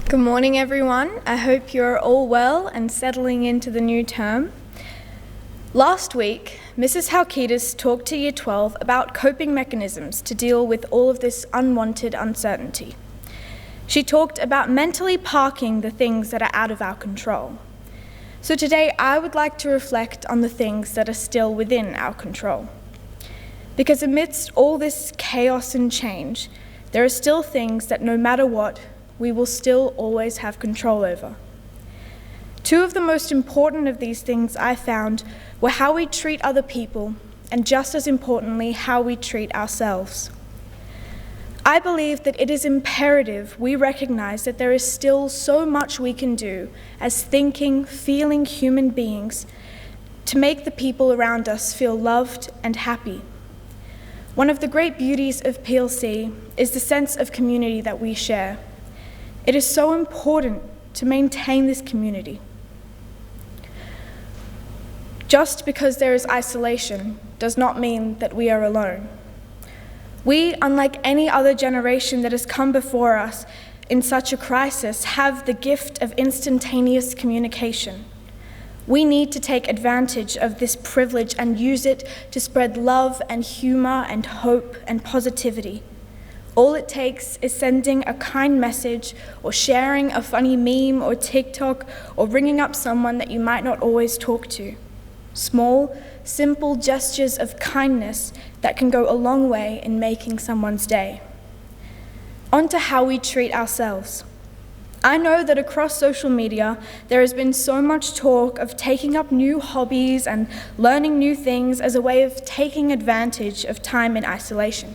Good morning, everyone. I hope you're all well and settling into the new term. Last week, Mrs. Halkitis talked to Year 12 about coping mechanisms to deal with all of this unwanted uncertainty. She talked about mentally parking the things that are out of our control. So today, I would like to reflect on the things that are still within our control. Because amidst all this chaos and change, there are still things that no matter what, we will still always have control over. Two of the most important of these things I found were how we treat other people, and just as importantly, how we treat ourselves. I believe that it is imperative we recognize that there is still so much we can do as thinking, feeling human beings to make the people around us feel loved and happy. One of the great beauties of PLC is the sense of community that we share. It is so important to maintain this community. Just because there is isolation does not mean that we are alone. We, unlike any other generation that has come before us in such a crisis, have the gift of instantaneous communication. We need to take advantage of this privilege and use it to spread love and humor and hope and positivity. All it takes is sending a kind message or sharing a funny meme or TikTok or ringing up someone that you might not always talk to. Small, simple gestures of kindness that can go a long way in making someone's day. On to how we treat ourselves. I know that across social media, there has been so much talk of taking up new hobbies and learning new things as a way of taking advantage of time in isolation.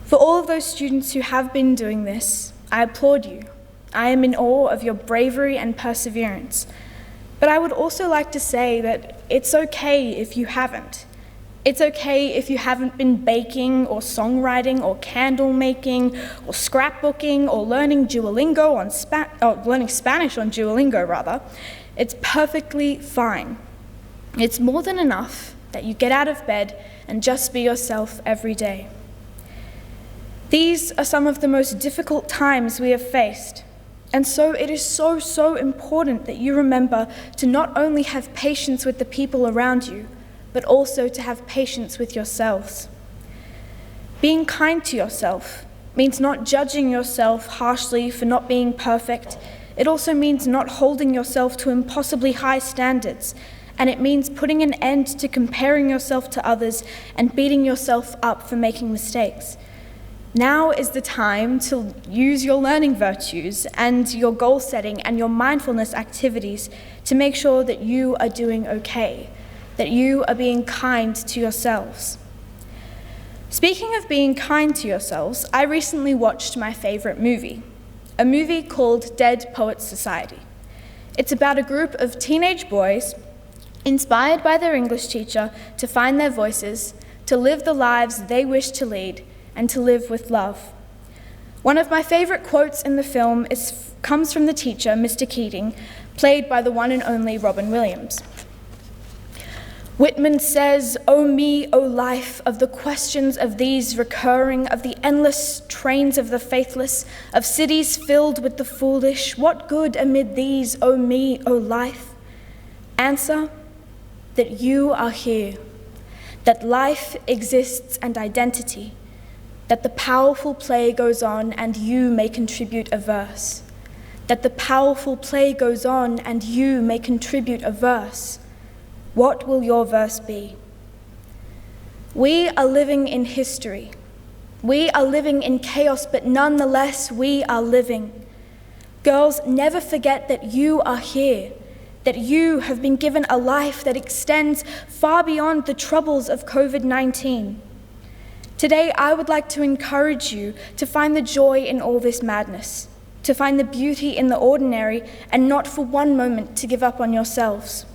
For all of those students who have been doing this, I applaud you. I am in awe of your bravery and perseverance. But I would also like to say that it's okay if you haven't. It's okay if you haven't been baking or songwriting or candle making or scrapbooking or learning learning Spanish on Duolingo rather. It's perfectly fine. It's more than enough that you get out of bed and just be yourself every day. These are some of the most difficult times we have faced, and so it is so important that you remember to not only have patience with the people around you, but also to have patience with yourselves. Being kind to yourself means not judging yourself harshly for not being perfect. It also means not holding yourself to impossibly high standards, and it means putting an end to comparing yourself to others and beating yourself up for making mistakes. Now is the time to use your learning virtues and your goal setting and your mindfulness activities to make sure that you are doing okay, that you are being kind to yourselves. Speaking of being kind to yourselves, I recently watched my favorite movie, a movie called Dead Poets Society. It's about a group of teenage boys inspired by their English teacher to find their voices, to live the lives they wish to lead, and to live with love. One of my favorite quotes in the film comes from the teacher, Mr. Keating, played by the one and only Robin Williams. Whitman says, "O me, O life, of the questions of these recurring, of the endless trains of the faithless, of cities filled with the foolish, what good amid these, O me, O life? Answer, that you are here, that life exists and identity, that the powerful play goes on and you may contribute a verse. That the powerful play goes on and you may contribute a verse. What will your verse be?" We are living in history. We are living in chaos, but nonetheless, we are living. Girls, never forget that you are here, that you have been given a life that extends far beyond the troubles of COVID-19. Today, I would like to encourage you to find the joy in all this madness, to find the beauty in the ordinary, and not for one moment to give up on yourselves.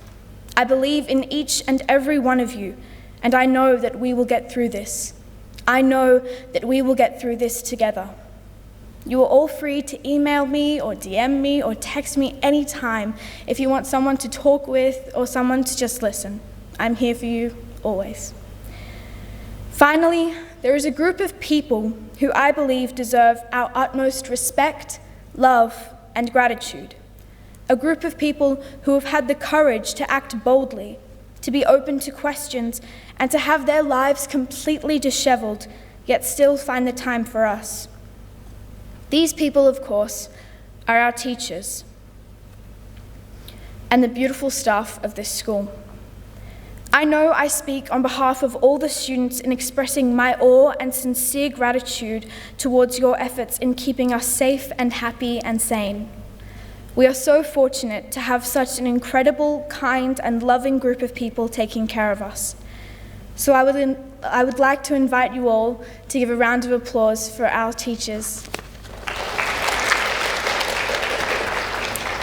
I believe in each and every one of you, and I know that we will get through this. I know that we will get through this together. You are all free to email me or DM me or text me anytime if you want someone to talk with or someone to just listen. I'm here for you always. Finally, there is a group of people who I believe deserve our utmost respect, love, and gratitude. A group of people who have had the courage to act boldly, to be open to questions, and to have their lives completely disheveled, yet still find the time for us. These people, of course, are our teachers and the beautiful staff of this school. I know I speak on behalf of all the students in expressing my awe and sincere gratitude towards your efforts in keeping us safe and happy and sane. We are so fortunate to have such an incredible, kind, and loving group of people taking care of us. So I would like to invite you all to give a round of applause for our teachers.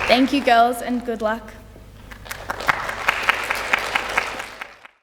Thank you, girls, and good luck.